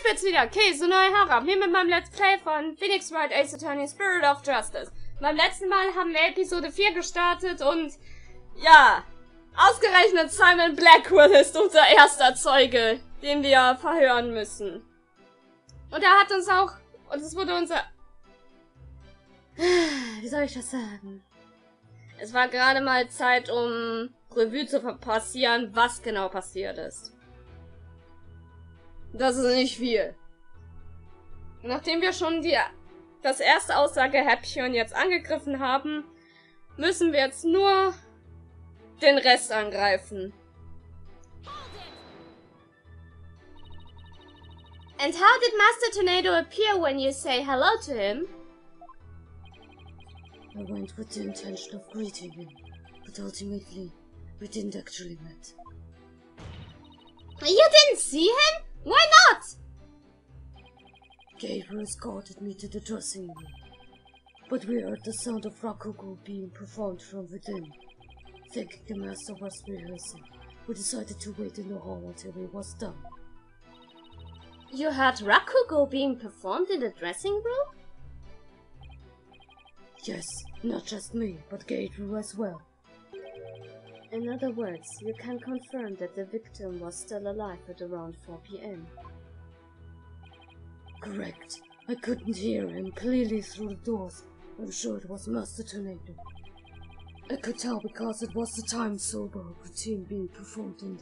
bin's wieder, okay, so neue Herab. Hier mit meinem Let's Play von Phoenix Wright Ace Attorney Spirit of Justice. Beim letzten Mal haben wir Episode 4 gestartet und ja, ausgerechnet Simon Blackwell ist unser erster Zeuge, den wir verhören müssen. Und er hat uns auch, und es wurde unser... Wie soll ich das sagen? Es war gerade mal Zeit, um Revue zu passieren, was genau passiert ist. Das ist nicht viel. Nachdem wir schon das erste Aussagehäppchen jetzt angegriffen haben, müssen wir jetzt nur den Rest angreifen. And how did Master Tornado appear when you say hello to him? I went with the intention of greeting him, but ultimately, we didn't actually meet. You didn't see him? Why not? Gabriel escorted me to the dressing room, but we heard the sound of Rakugo being performed from within. Thinking the master was rehearsing, we decided to wait in the hall until he was done. You heard Rakugo being performed in the dressing room? Yes, not just me, but Gabriel as well. In other words, you can confirm that the victim was still alive at around 4 p.m. Correct. I couldn't hear him clearly through the doors. I'm sure it was Master Tornado. I could tell because it was the time sober routine being performed in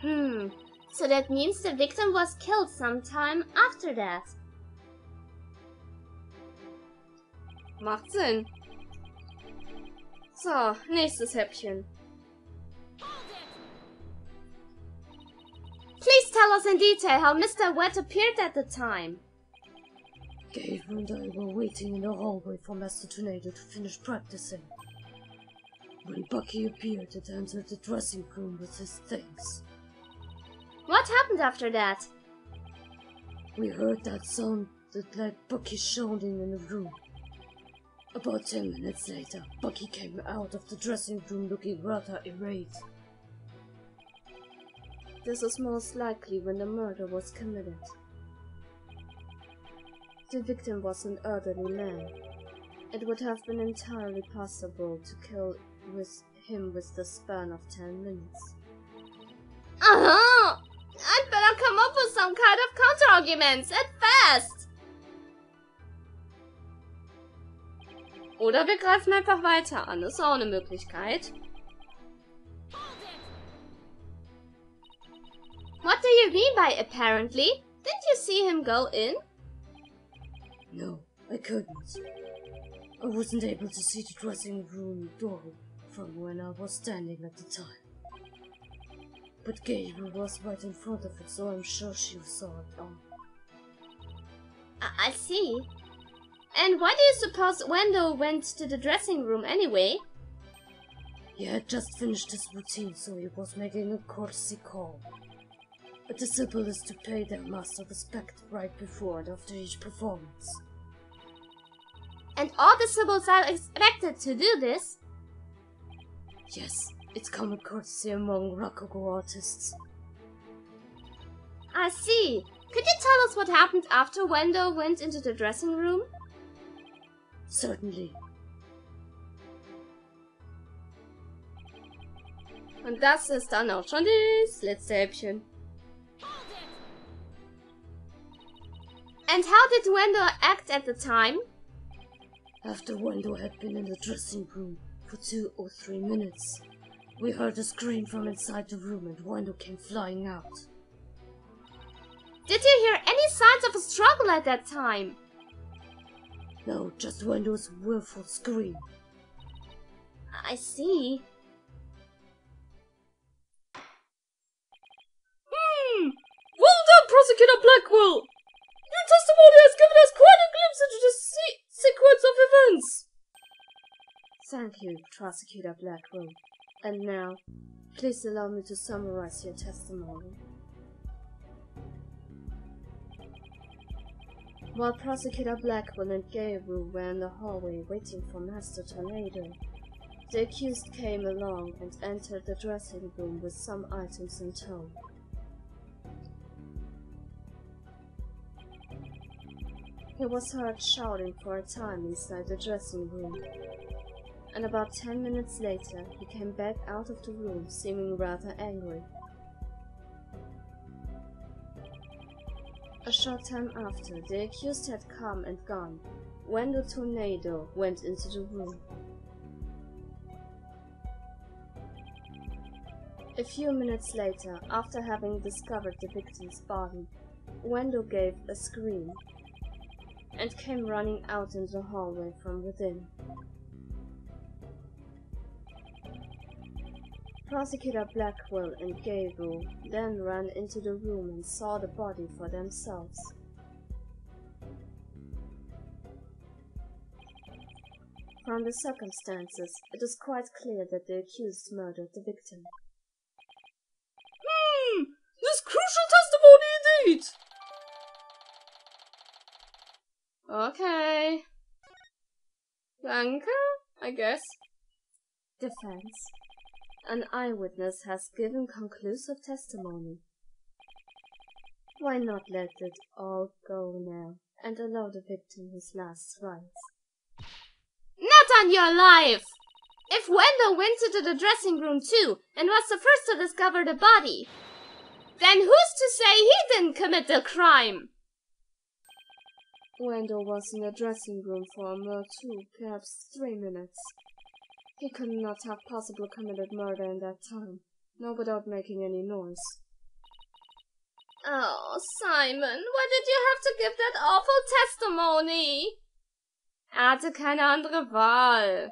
there. So that means the victim was killed sometime after that. Macht Sinn. So, nächstes Häppchen. Please tell us in detail how Mr. Wet appeared at the time. Gabriel and I were waiting in the hallway for Master Tornado to finish practicing. When Bucky appeared and entered the dressing room with his things. What happened after that? We heard that sound that led Bucky shouting in the room. About 10 minutes later, Bucky came out of the dressing room looking rather irate. This is most likely when the murder was committed. The victim was an elderly man. It would have been entirely possible to kill him with the span of 10 minutes. I'd better come up with some kind of counter-arguments, at fast! Oder wir greifen einfach weiter an, ist auch eine Möglichkeit. What do you mean by apparently? Didn't you see him go in? No, I couldn't. I wasn't able to see the dressing room door from when I was standing at the time. But Gabriel was right in front of it, so I'm sure she saw it all. I see. And why do you suppose Wendell went to the dressing room anyway? He had just finished his routine, so he was making a courtesy call. A disciple is to pay their master respect right before and after each performance. And all disciples are expected to do this? Yes, it's common courtesy among Rakugo artists. I see. Could you tell us what happened after Wendell went into the dressing room? Certainly. Und das ist dann auch schon das letzte Häppchen. And how did Wendell act at the time? After Wendell had been in the dressing room for 2 or 3 minutes, we heard a scream from inside the room and Wendell came flying out. Did you hear any signs of a struggle at that time? No, just Wendell's willful scream. I see. Well done, Prosecutor Blackwell! Your testimony has given us quite a glimpse into the sequence of events. Thank you, Prosecutor Blackwell. And now, please allow me to summarize your testimony. While Prosecutor Blackwell and Gabriel were in the hallway waiting for Master Tornado, the accused came along and entered the dressing room with some items in tow. He was heard shouting for a time inside the dressing room, and about 10 minutes later he came back out of the room seeming rather angry. A short time after, the accused had come and gone when the tornado went into the room. A few minutes later, after having discovered the victim's body, Wendell gave a scream and came running out in the hallway from within. Prosecutor Blackwell and Gabriel then ran into the room and saw the body for themselves. From the circumstances, it is quite clear that the accused murdered the victim. This crucial testimony indeed! Okay. Danke, I guess. Defense. An eyewitness has given conclusive testimony. Why not let it all go now and allow the victim his last rites? Not on your life! If Wendell went into the dressing room too and was the first to discover the body, then who's to say he didn't commit the crime? Wendell was in the dressing room for a mere 2, perhaps 3 minutes. He could not have possibly committed murder in that time, not without making any noise. Oh, Simon, why did you have to give that awful testimony? Hatte keine andere Wahl.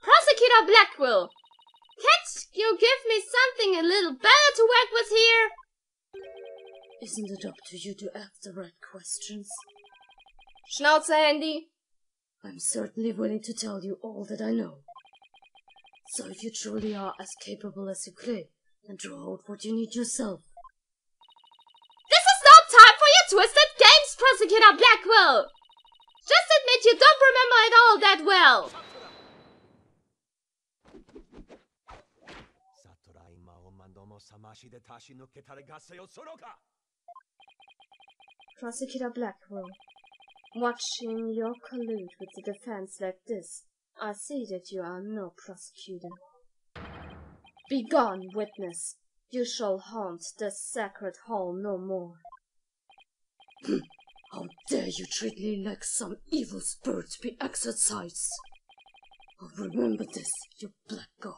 Prosecutor Blackwell, can't you give me something a little better to work with here? Isn't it up to you to ask the right questions? Schnauze, Handy. I'm certainly willing to tell you all that I know. So if you truly are as capable as you claim, then draw out what you need yourself. This is no time for your twisted games, Prosecutor Blackwell! Just admit you don't remember it all that well! Prosecutor Blackwell, watching your collude with the defense like this, I see that you are no prosecutor. Begone, witness! You shall haunt this sacred hall no more. How dare you treat me like some evil spirit to be exorcised? Oh, remember this, you blackguard.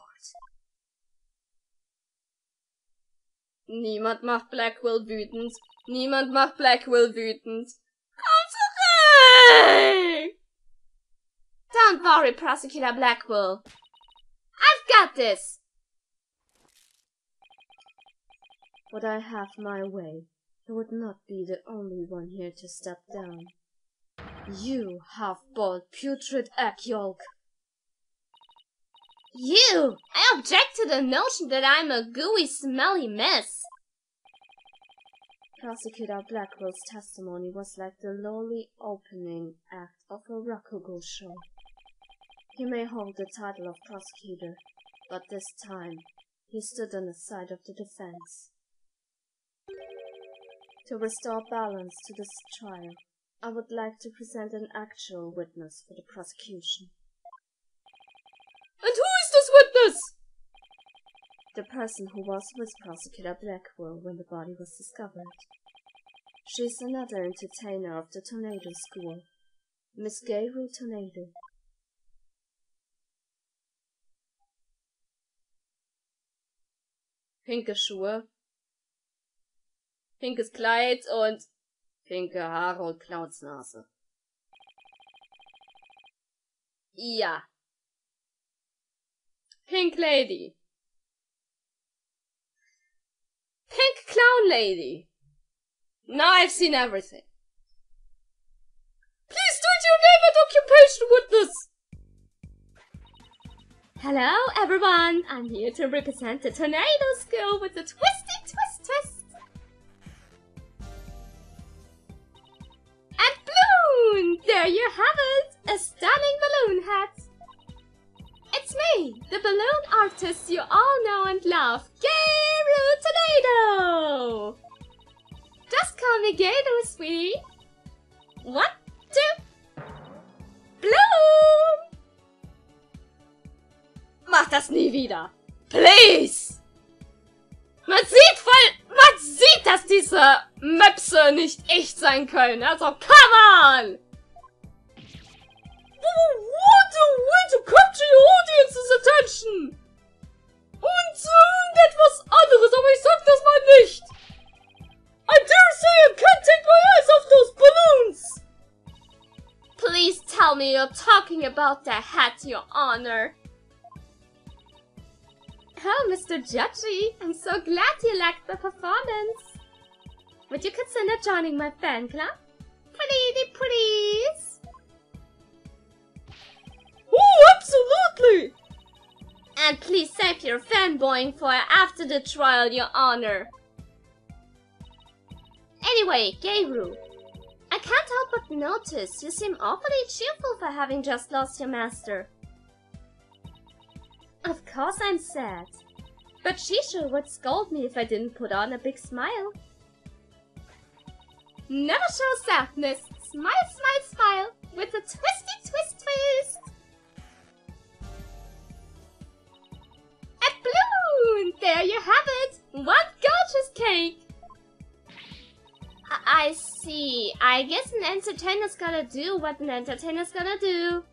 Niemand macht Blackwell wütend. Niemand macht Blackwell wütend. Komm zurück! Don't worry, Prosecutor Blackwell. I've got this! Would I have my way, you would not be the only one here to step down. You half-boiled putrid egg yolk. You! I object to the notion that I'm a gooey, smelly mess. Prosecutor Blackwell's testimony was like the lowly opening act of a Rakugo show. He may hold the title of prosecutor, but this time he stood on the side of the defense. To restore balance to this trial, I would like to present an actual witness for the prosecution. And who is this witness? The person who was with Prosecutor Blackwell when the body was discovered. She's another entertainer of the Tornado School, Miss Gabriel Tornado. Pinke Schuhe, pinkes Kleid und pinke Haare und Clownsnase. Ja. Pink Lady. Pink Clown Lady. Now I've seen everything. Please state your name and occupation, witness! Hello everyone, I'm here to represent the Tornado School with the twisty twist. And balloon! There you have it! A stunning balloon hat! It's me, the balloon artist you all know and love, Gabriel Tornado! Just call me Gator, sweetie. 1, 2. Bloom! Mach das nie wieder. Please! Man sieht, dass diese Möpse nicht echt sein können. Also, come on! What a way to capture your audience's attention! Und irgendetwas anderes, aber ich sag das mal nicht! I dare say I can't take my eyes off those balloons! Please tell me you're talking about the hat, Your Honor. Oh, Mr. Judgy, I'm so glad you liked the performance. Would you consider joining my fan club? Pretty please. Oh, absolutely! And please save your fanboying for after the trial, Your Honor. Anyway, Gayru, I can't help but notice you seem awfully cheerful for having just lost your master. Of course I'm sad, but Shisho would scold me if I didn't put on a big smile. Never show sadness. Smile, smile, smile with a twisty twist twist. A balloon! There you have it! One gorgeous cake! I see. I guess an entertainer's gotta do what an entertainer's gonna do.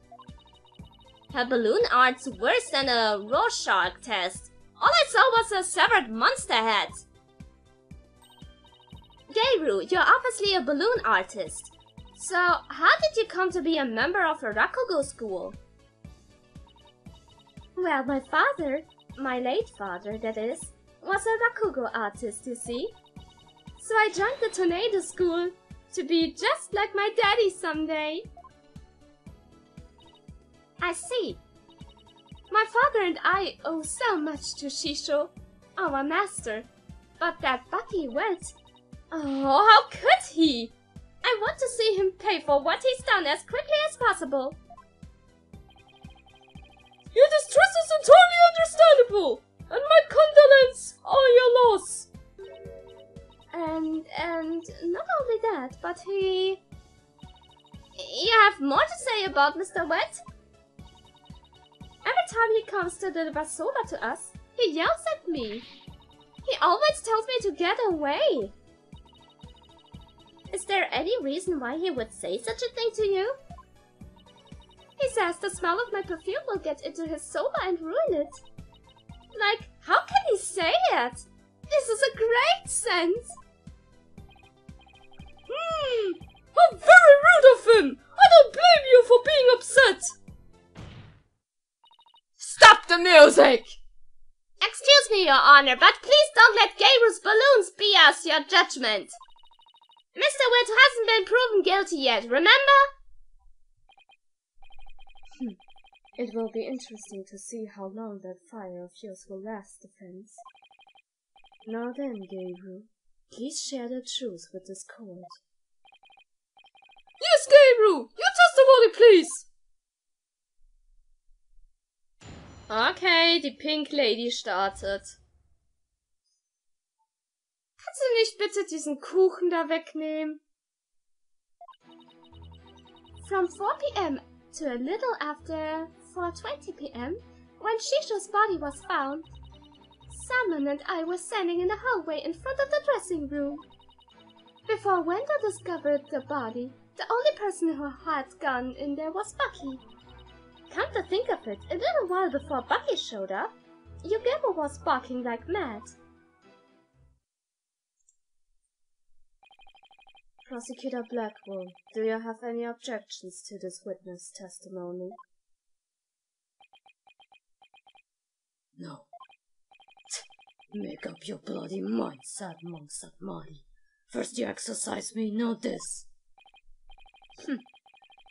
Her balloon art's worse than a Rorschach test. All I saw was a severed monster head. Gayru, you're obviously a balloon artist. So, how did you come to be a member of a Rakugo school? Well, my father, my late father that is, was a Rakugo artist, you see. So I joined the tornado school to be just like my daddy someday. I see. My father and I owe so much to Shisho, our master. But that Bucky went. Oh, how could he? I want to see him pay for what he's done as quickly as possible. Your distress is entirely understandable, and my condolences are your loss. And not only that, but You have more to say about Mr. Wet? Every time he comes to deliver soda to us, he yells at me. He always tells me to get away. Is there any reason why he would say such a thing to you? He says the smell of my perfume will get into his soba and ruin it. Like, how can he say it? This is a great scent. How very rude of him! I don't blame you for being upset! Stop the music! Excuse me, Your Honor, but please don't let Gayru's balloons be as your judgment. Mr. Witt hasn't been proven guilty yet, remember? It will be interesting to see how long that fire of yours will last, Defense. Now then, Gayru, please share the truth with this court. Yes, Gayru! Your testimony, please! Okay, die Pink Lady startet. Kannst du nicht bitte diesen Kuchen da wegnehmen? From 4 p.m. to a little after 4:20 p.m., when Shisho's body was found, Salmon and I were standing in the hallway in front of the dressing room. Before Wendell discovered the body, the only person who had gone in there was Bucky. Come to think of it, a little while before Bucky showed up, Yugemo was barking like mad. Prosecutor Blackwell, do you have any objections to this witness testimony? No. Make up your bloody mind, sad monk, sad Marty. First you exercise me, know this.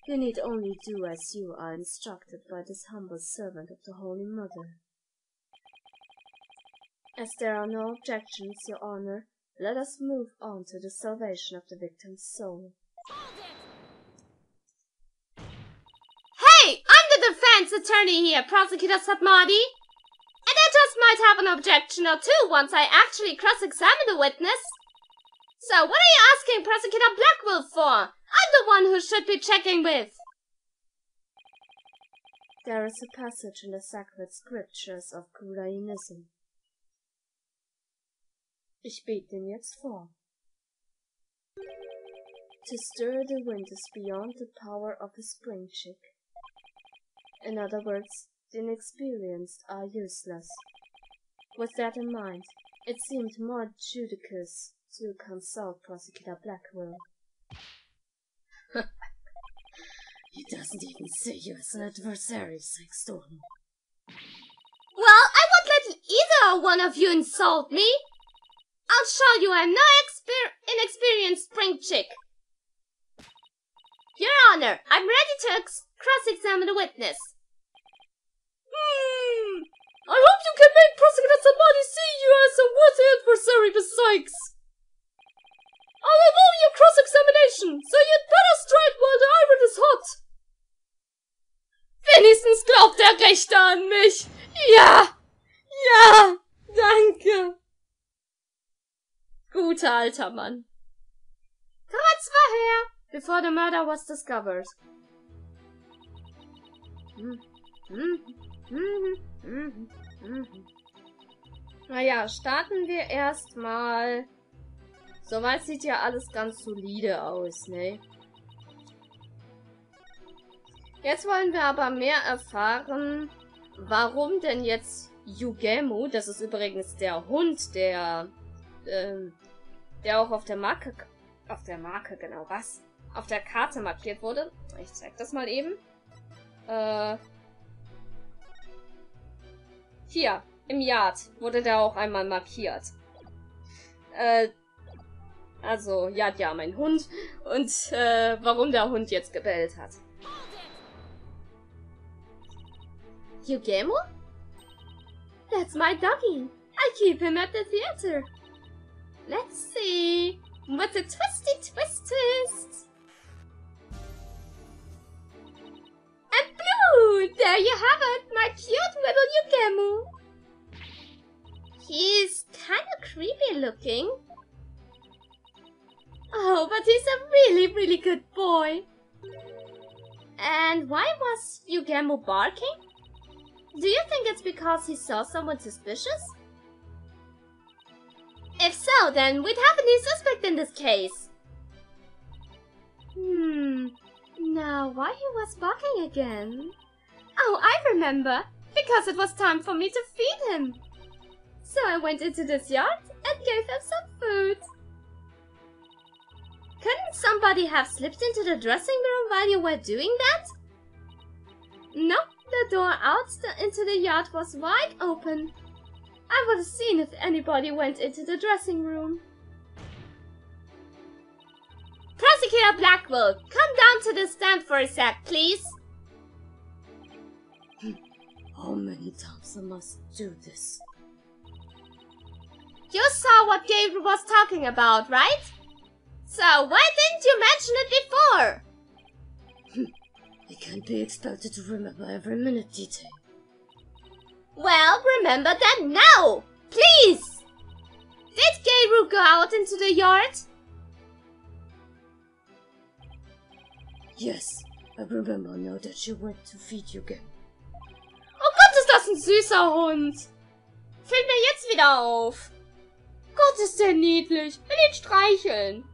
You need only do as you are instructed by this humble servant of the Holy Mother. As there are no objections, Your Honor, let us move on to the salvation of the victim's soul. Hey! I'm the defense attorney here, Prosecutor Satmadi! And I just might have an objection or two once I actually cross-examine the witness. So, what are you asking Prosecutor Blackwell for? I'm the one who should be checking with. There is a passage in the sacred scriptures of Judaism. Ich bete den jetzt vor. To stir the wind is beyond the power of a spring chick. In other words, the inexperienced are useless. With that in mind, it seemed more judicious to consult Prosecutor Blackwell. He doesn't even see you as an adversary, Sexton. Well, I won't let either one of you insult me. I'll show you I'm no inexperienced spring chick. Your Honor, I'm ready to cross-examine the witness. I hope you can make Prosecutor somebody see you as a worthy adversary besides. I'll allow your cross-examination, so you'd better strike while the iron is hot. Wenigstens glaubt der Richter an mich. Ja, ja, danke. Guter alter Mann. Kurz vorher, before the murder was discovered. Naja, starten wir erstmal. Soweit sieht ja alles ganz solide aus, ne? Jetzt wollen wir aber mehr erfahren, warum denn jetzt Yugemu, das ist übrigens der Hund, der auch auf der Karte markiert wurde. Ich zeig das mal eben. Hier, im Yard wurde der auch einmal markiert. Also, ja, mein Hund. Und, warum der Hund jetzt gebellt hat. Yugemu? That's my doggy. I keep him at the theater. Let's see what the twisty twist is. And blue! There you have it, my cute little Yugemu. He's kinda creepy looking. Oh, but he's a really, really good boy. And why was Yugemu barking? Do you think it's because he saw someone suspicious? If so, then we'd have a new suspect in this case. Now why he was barking again? Oh, I remember. Because it was time for me to feed him. So I went into this yard and gave him some food. Couldn't somebody have slipped into the dressing room while you were doing that? No, the door out into the yard was wide open. I would have seen if anybody went into the dressing room. Prosecutor Blackwell, come down to the stand for a sec, please. How many times I must do this? You saw what Gabriel was talking about, right? So why didn't you mention it before? I can't be expected to remember every minute detail. Well, remember that now! Please! Did Gabriel go out into the yard? Yes, I remember now that she went to feed you again. Oh Gott, ist das ein süßer Hund! Fällt mir jetzt wieder auf. Gott, ist der niedlich. Will ihn streicheln.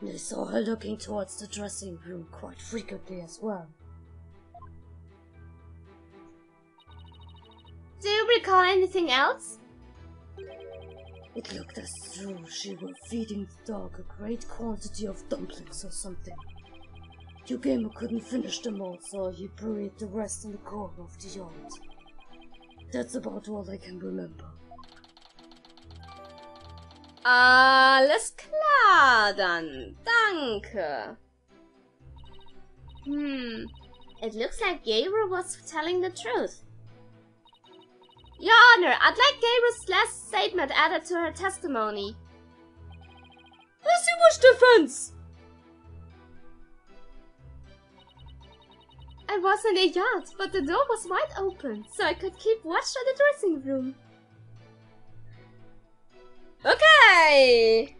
I saw her looking towards the dressing room quite frequently as well. Do you recall anything else? It looked as though she were feeding the dog a great quantity of dumplings or something. Yugemu couldn't finish them all, so he buried the rest in the corner of the yard. That's about all I can remember. Alles klar, dann. Danke. It looks like Gabriel was telling the truth. Your Honor, I'd like Gabriel's last statement added to her testimony. As you wish, defense! I was in a yard, but the door was wide open, so I could keep watch of the dressing room. Okay!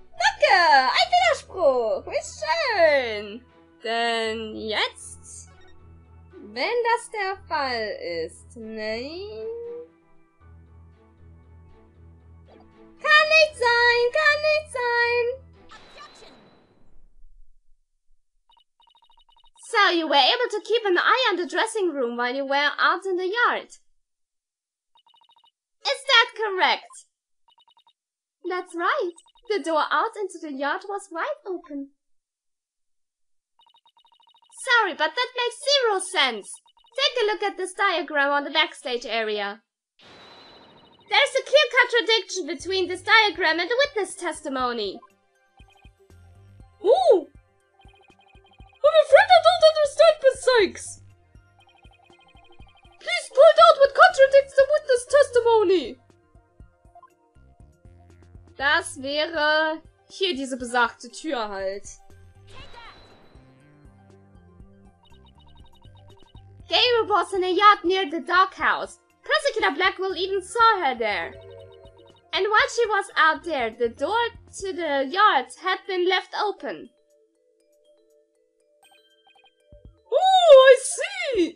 ein Widerspruch. Wie schön. Denn jetzt, wenn das der Fall ist, nein. Kann nicht sein, kann nicht sein. So, you were able to keep an eye on the dressing room while you were out in the yard. Is that correct? That's right. The door out into the yard was wide open. Sorry, but that makes zero sense. Take a look at this diagram on the backstage area. There's a clear contradiction between this diagram and the witness testimony. Oh! I'm afraid I don't understand basics. Please point out what contradicts the witness testimony. Das wäre hier diese besagte Tür halt. Gabriel was in a yard near the doghouse. Prosecutor Blackwell even saw her there. And while she was out there, the door to the yard had been left open. Oh, I see!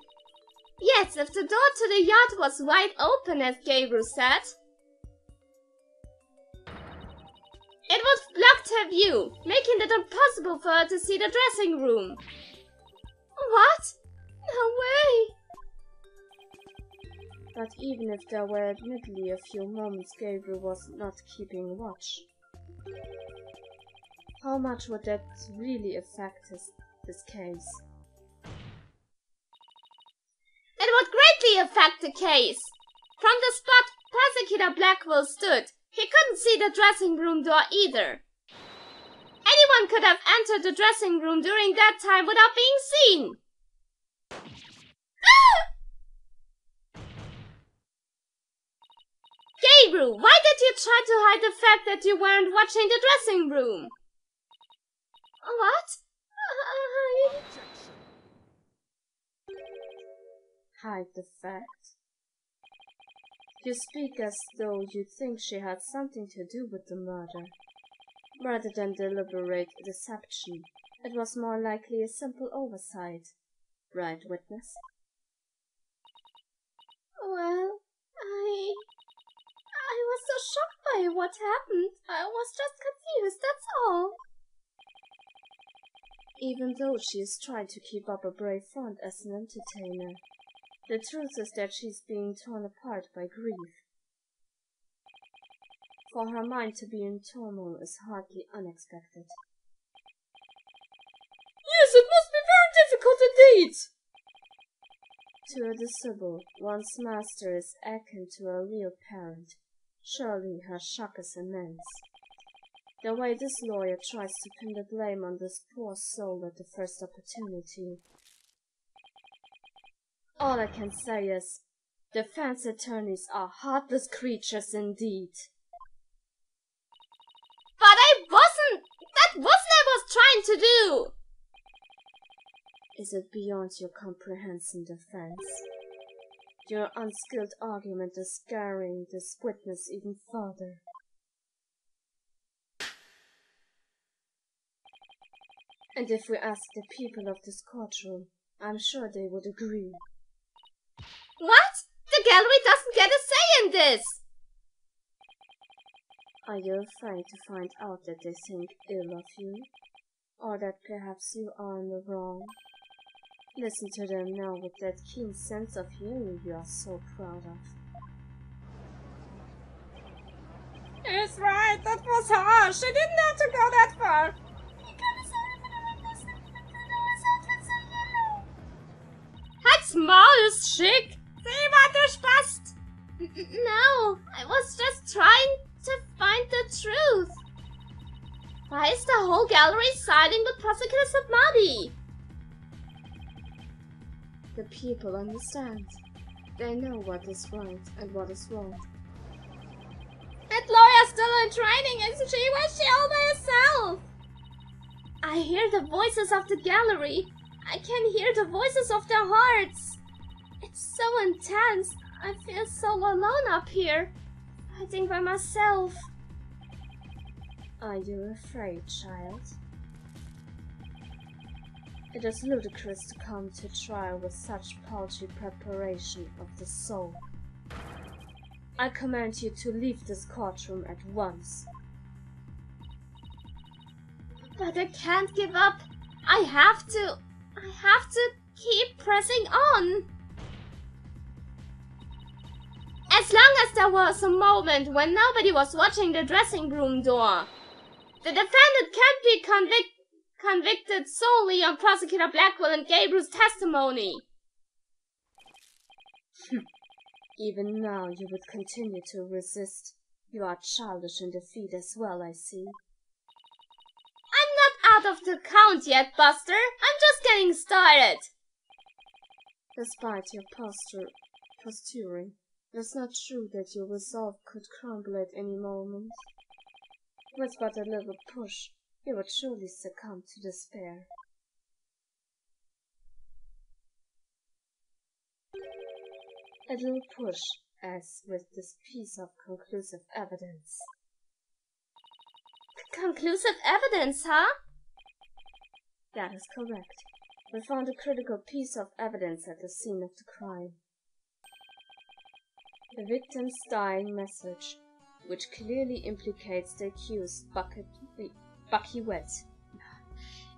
Yes, if the door to the yard was wide open, as Gabriel said, it would block her view, making it impossible for her to see the dressing room. What? No way! But even if there were admittedly a few moments Gabriel was not keeping watch, how much would that really affect this case? It would greatly affect the case! From the spot Prosecutor Blackwell stood, he couldn't see the dressing room door either. Anyone could have entered the dressing room during that time without being seen. Gabriel, why did you try to hide the fact that you weren't watching the dressing room? What? Hide the fact? You speak as though you think she had something to do with the murder. Rather than deliberate deception, it was more likely a simple oversight. Right, witness? Well, I was so shocked by what happened. I was just confused, that's all. Even though she is trying to keep up a brave front as an entertainer, the truth is that she's being torn apart by grief. For her mind to be in turmoil is hardly unexpected. Yes, it must be very difficult indeed. To a disciple, one's master is akin to a real parent. Surely her shock is immense. The way this lawyer tries to pin the blame on this poor soul at the first opportunity. All I can say is, defense attorneys are heartless creatures indeed. But that wasn't I was trying to do! Is it beyond your comprehension, defense? Your unskilled argument is scaring this witness even further. And if we ask the people of this courtroom, I'm sure they would agree. What? The gallery doesn't get a say in this! Are you afraid to find out that they think ill of you? Or that perhaps you are in the wrong? Listen to them now with that keen sense of humor you are so proud of. It's right, that was harsh. She didn't have to go that far. Halt's Maul ist schick! Sie war durchpasst! No, I was just trying to find the truth. Why is the whole gallery siding with Prosecutor Submadi? The people understand. They know what is right and what is wrong. That lawyer's still in training, isn't she? Was she all by herself? I hear the voices of the gallery. I can hear the voices of their hearts. It's so intense. I feel so alone up here, fighting by myself. Are you afraid, child? It is ludicrous to come to trial with such paltry preparation of the soul. I command you to leave this courtroom at once. But I can't give up. I have to keep pressing on. As long as there was a moment when nobody was watching the dressing room door, the defendant can't be convicted solely on Prosecutor Blackwell and Gabriel's testimony. Even now you would continue to resist. You are childish in defeat as well, I see. I'm not out of the count yet, Buster. I'm just getting started. Despite your posturing, it's not true that your resolve could crumble at any moment. With but a little push, you would surely succumb to despair. A little push, as with this piece of conclusive evidence. Conclusive evidence, huh? That is correct. We found a critical piece of evidence at the scene of the crime. The victim's dying message, which clearly implicates the accused Bucky Wet.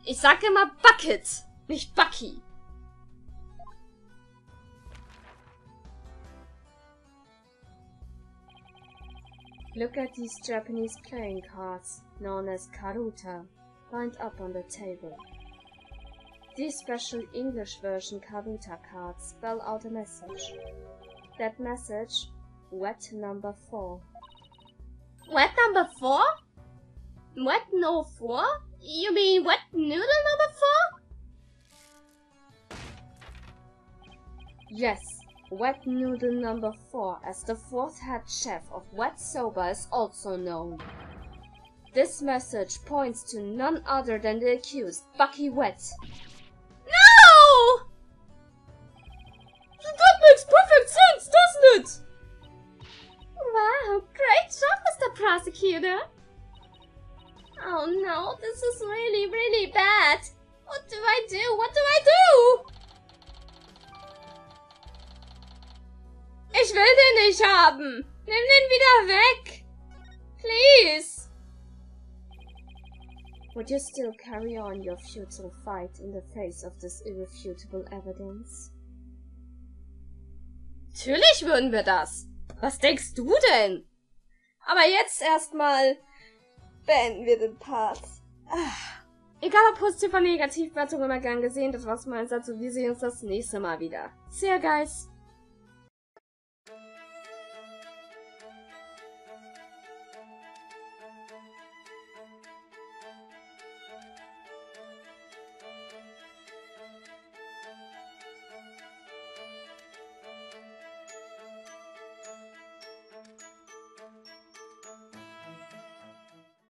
Ich sag immer Bucket, nicht Bucky. Look at these Japanese playing cards, known as karuta, lined up on the table. These special English version karuta cards spell out a message. That message, wet number 4. Wet number 4? Wet no 4? You mean wet noodle number 4? Yes, wet noodle number 4, as the 4th head chef of Wet Soba is also known. This message points to none other than the accused, Bucky Wet. No! That makes perfect sense, doesn't it? Wow, great job, Mr. Prosecutor. Oh no, this is really, really bad. What do I do? What do I do? Ich will den nicht haben. Nimm den wieder weg. Please. Would you still carry on your futile fight in the face of this irrefutable evidence? Natürlich würden wir das. Was denkst du denn? Aber jetzt erstmal beenden wir den Part. Egal ob positiv oder negativ, Bewertung immer gern gesehen. Das war's von meiner Seite. Wir sehen uns das nächste Mal wieder. See ya, guys.